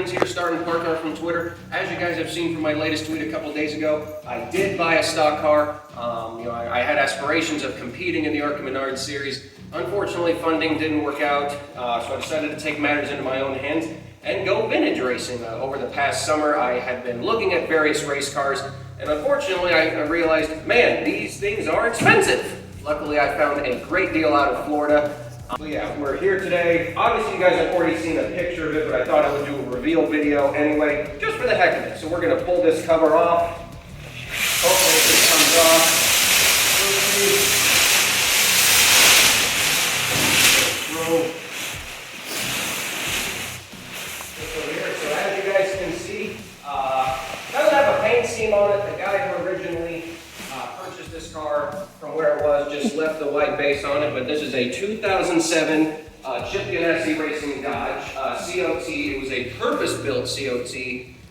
Twins here, starting Park Car from Twitter. As you guys have seen from my latest tweet a couple days ago, I did buy a stock car. I had aspirations of competing in the ARCA Menard series. Unfortunately, funding didn't work out, so I decided to take matters into my own hands and go vintage racing. Over the past summer, I had been looking at various race cars, and unfortunately, I realized, man, these things are expensive. Luckily, I found a great deal out of Florida. So yeah, we're here today. Obviously, you guys have already seen a picture of it, but I thought I would do a reveal video anyway, just for the heck of it. So we're gonna pull this cover off. Hopefully this comes off. This over here. So as you guys can see, doesn't have a paint scheme on it. The guy who originally purchased this car from where it was just left the white base on it, but this is a 2007 Chip Ganassi Racing Dodge COT. It was a purpose-built COT,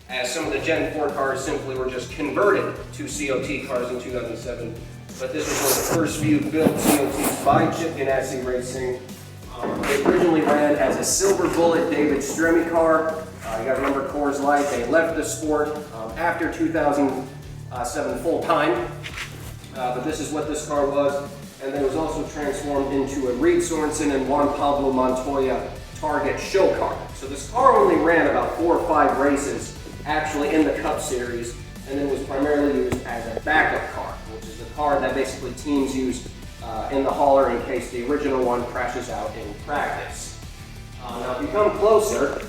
as some of the Gen 4 cars simply were just converted to COT cars in 2007. But this was one of the first few built COTs by Chip Ganassi Racing. It originally ran as a Silver Bullet David Stremme car. You guys remember Coors Light? They left the sport after 2007 full time. But this is what this car was, and then it was also transformed into a Reed Sorensen and Juan Pablo Montoya Target show car. So this car only ran about 4 or 5 races actually in the Cup Series, and then was primarily used as a backup car, which is the car that basically teams use in the hauler in case the original one crashes out in practice. Now if you come closer,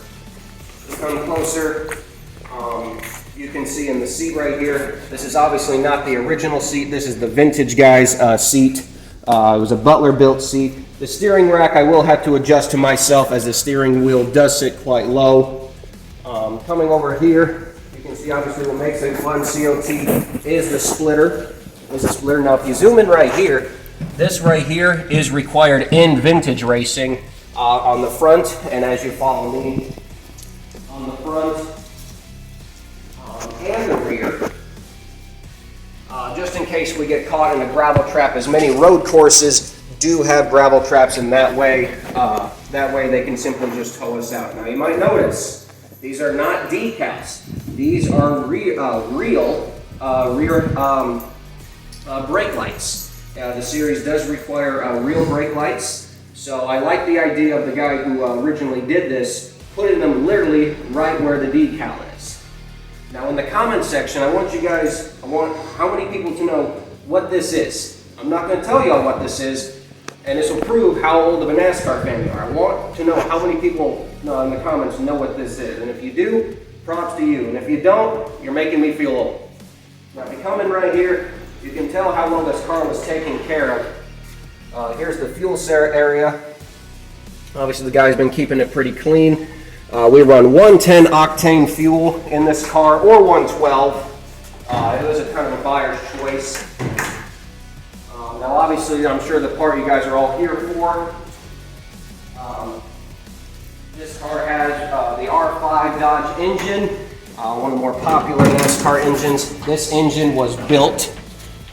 you can see in the seat right here, this is obviously not the original seat. This is the vintage guy's seat. It was a Butler built seat. The steering rack I will have to adjust to myself, as the steering wheel does sit quite low. Coming over here, you can see obviously what makes a fun COT is the splitter. Now if you zoom in right here, this right here is required in vintage racing on the front, and as you follow me, on the front and the rear, just in case we get caught in a gravel trap, as many road courses do have gravel traps, and that way they can simply just tow us out. Now you might notice these are not decals; these are real rear brake lights. The series does require real brake lights, so I like the idea of the guy who originally did this, putting them literally right where the decal is. Now in the comment section, I want how many people to know what this is. I'm not going to tell y'all what this is, and this will prove how old of a NASCAR fan you are. I want to know how many people in the comments know what this is, and if you do, props to you, and if you don't, you're making me feel old. Now if you come in right here, you can tell how well this car was taken care of. Here's the fuel area. Obviously the guy's been keeping it pretty clean. We run 110 octane fuel in this car, or 112. It was a kind of a buyer's choice. Now obviously I'm sure the part you guys are all here for. This car has the R5 Dodge engine, one of the more popular NASCAR engines. This engine was built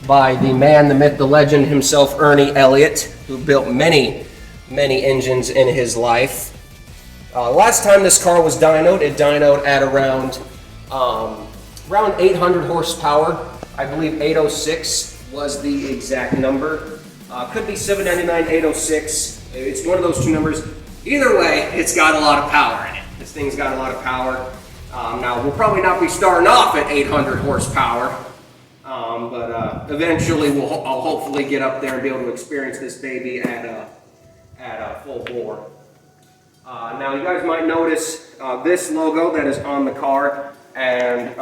by the man, the myth, the legend himself, Ernie Elliott, who built many engines in his life. Last time this car was dynoed, it dynoed at around 800 horsepower. I believe 806 was the exact number. Could be 799, 806. It's one of those two numbers. Either way, it's got a lot of power in it. This thing's got a lot of power. Now, we'll probably not be starting off at 800 horsepower. But eventually I'll hopefully get up there and be able to experience this baby at full bore. Now you guys might notice this logo that is on the car, and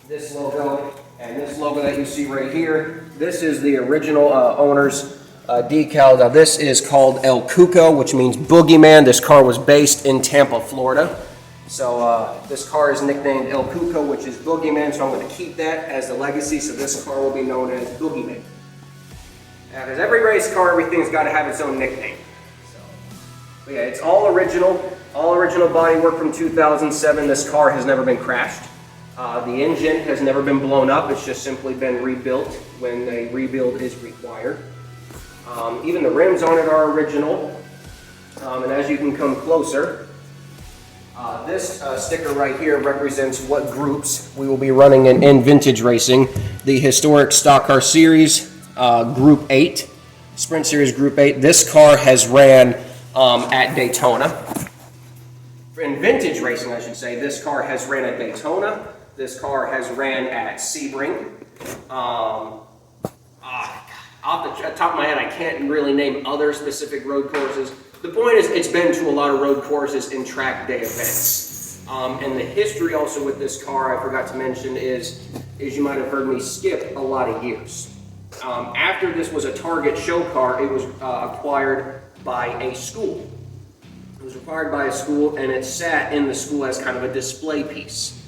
this logo that you see right here. This is the original owner's decal. Now this is called El Cuco, which means boogeyman. This car was based in Tampa, Florida. So this car is nicknamed El Cuco, which is boogeyman, so I'm going to keep that as the legacy, so this car will be known as boogeyman. Because every race car, everything's got to have its own nickname. But yeah, it's all original bodywork from 2007. This car has never been crashed. The engine has never been blown up. It's just simply been rebuilt when a rebuild is required. Even the rims on it are original. And as you can come closer, This sticker right here represents what groups we will be running in vintage racing. The Historic Stock Car Series, Group 8, Sprint Series Group 8. This car has ran at Daytona. In vintage racing, I should say, this car has ran at Daytona. This car has ran at Sebring. Off the top of my head, I can't really name other specific road courses. The point is, it's been to a lot of road courses and track day events. And the history also with this car, I forgot to mention, is you might have heard me skip a lot of years. After this was a Target show car, it was acquired by a school. It was acquired by a school, and it sat in the school as kind of a display piece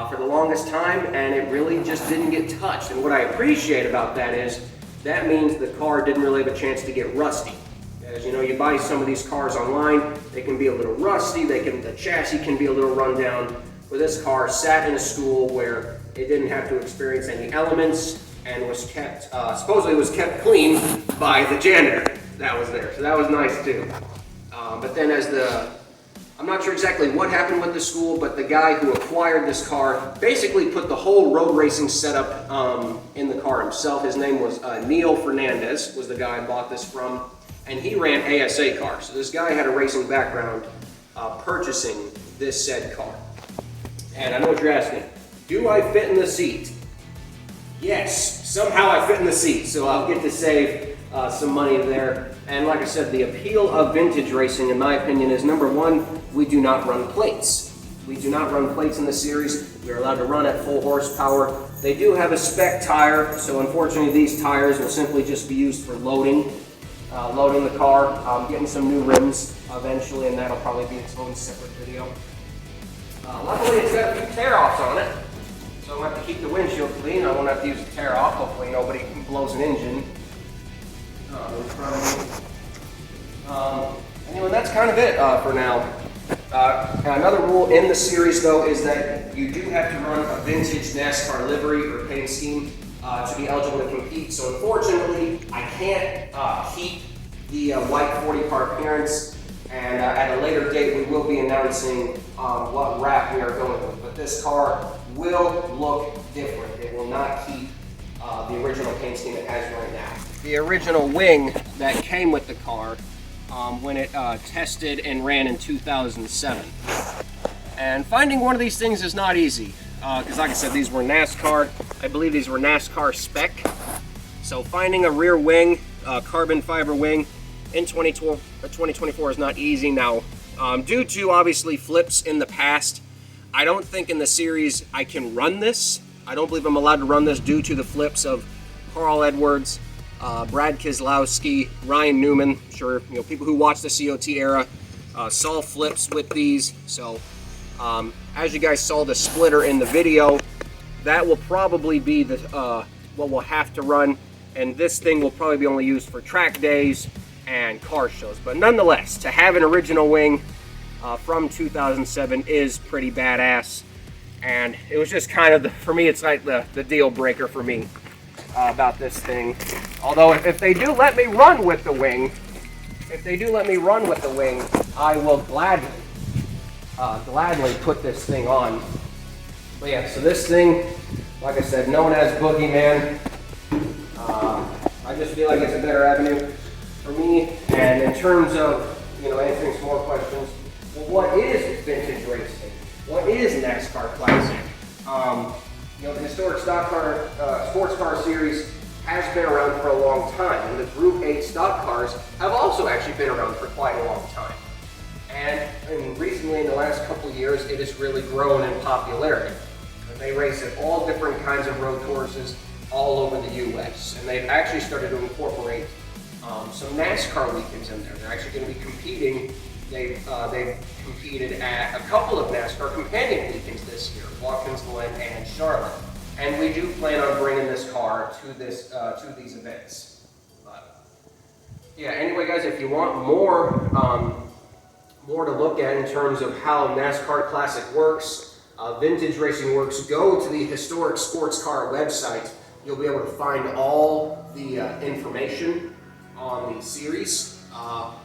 for the longest time, and it really just didn't get touched. And what I appreciate about that is, that means the car didn't really have a chance to get rusty. As you know, you buy some of these cars online, they can be a little rusty, the chassis can be a little run down. Well, this car sat in a school where it didn't have to experience any elements and was kept, supposedly was kept clean by the janitor that was there. So that was nice too. But then I'm not sure exactly what happened with the school, but the guy who acquired this car basically put the whole road racing setup in the car himself. His name was Neil Fernandez, was the guy I bought this from, and he ran ASA cars. So this guy had a racing background purchasing this said car. And I know what you're asking, do I fit in the seat? Yes, somehow I fit in the seat, so I'll get to save some money there. And like I said, the appeal of vintage racing, in my opinion, is number one, we do not run plates. We do not run plates in the series. We're allowed to run at full horsepower. They do have a spec tire, so unfortunately these tires will simply just be used for loading the car, getting some new rims eventually, and that'll probably be its own separate video. Luckily it's got a few tear-offs on it, so I'm going to have to keep the windshield clean. I won't have to use a tear-off. Hopefully nobody blows an engine in front of me. Anyway, that's kind of it for now. Another rule in the series, though, is that you do have to run a vintage NASCAR livery or paint scheme to be eligible to compete. So unfortunately, I can't keep the white 40 car appearance, and at a later date we will be announcing what wrap we are going with. But this car will look different. It will not keep the original paint scheme it has right now. The original wing that came with the car when it tested and ran in 2007. And finding one of these things is not easy, because like I said, these were NASCAR. I believe these were NASCAR spec. So finding a rear wing, carbon fiber wing in 2024 is not easy now. Due to obviously flips in the past, I don't think in the series I can run this. I don't believe I'm allowed to run this due to the flips of Carl Edwards, Brad Keselowski, Ryan Newman. I'm sure people who watch the COT era saw flips with these. So as you guys saw the splitter in the video, that will probably be the what we'll have to run, and this thing will probably be only used for track days and car shows. But nonetheless, to have an original wing from 2007 is pretty badass, and it was just kind of for me, it's like the deal breaker for me about this thing. Although if they do let me run with the wing, I will gladly put this thing on. But yeah, so this thing, like I said, known as Boogeyman, I just feel like it's a better avenue for me. And in terms of answering some more questions, well, what is vintage racing? What is NASCAR Classic? The Historic Stock Car Sports Car Series has been around for a long time, and the Group 8 stock cars have also actually been around for quite a long time. And recently, in the last couple of years, it has really grown in popularity. And they race at all different kinds of road courses all over the U.S. And they've actually started to incorporate some NASCAR weekends in there. They're actually going to be competing. They've competed at a couple of NASCAR companion weekends this year, Watkins Glen and Charlotte. And we do plan on bringing this car to these events. But yeah, anyway, guys, if you want more to look at in terms of how NASCAR Classic works, vintage racing works, go to the Historic Sports Car website. You'll be able to find all the information on the series.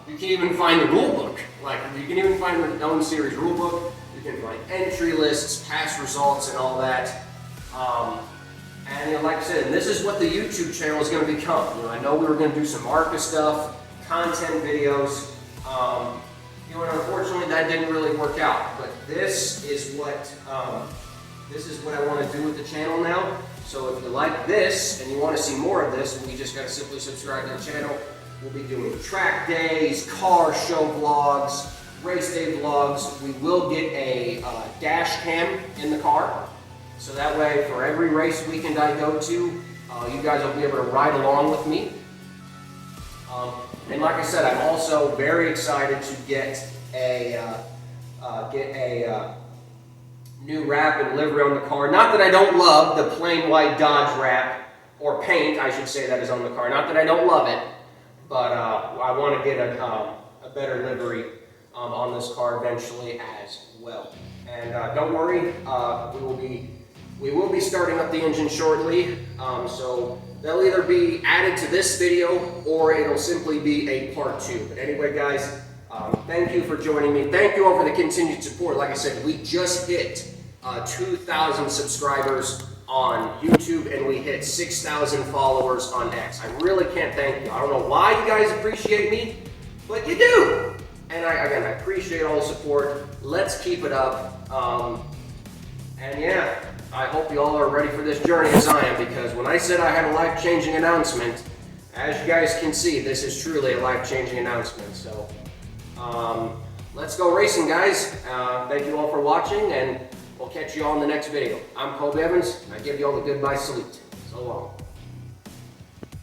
You can even find the rule book. Like, you can even find the known series rule book. You can find entry lists, past results, and all that. And you know, like I said, and this is what the YouTube channel is going to become. You know, I know we were going to do some ARCA stuff, content videos. You know, and unfortunately, that didn't really work out. But this is what I want to do with the channel now. So if you like this and you want to see more of this, you just got to simply subscribe to the channel. We'll be doing track days, car show vlogs, race day vlogs. We will get a dash cam in the car. So that way, for every race weekend I go to, you guys will be able to ride along with me. And like I said, I'm also very excited to get a new wrap and livery on the car. Not that I don't love the plain white Dodge wrap, or paint, I should say, that is on the car. Not that I don't love it, but I want to get a better livery on this car eventually as well. And don't worry, we will be starting up the engine shortly, so they'll either be added to this video or it'll simply be a part 2. But anyway, guys, thank you for joining me. Thank you all for the continued support. Like I said, we just hit 2,000 subscribers on YouTube and we hit 6,000 followers on X. I really can't thank you. I don't know why you guys appreciate me, but you do. And I appreciate all the support. Let's keep it up. And yeah, I hope you all are ready for this journey as I am, because when I said I had a life-changing announcement, as you guys can see, this is truly a life-changing announcement. So, let's go racing, guys. Thank you all for watching, and we'll catch you all in the next video. I'm Kobe Evans, and I give you all the goodbye salute. So long.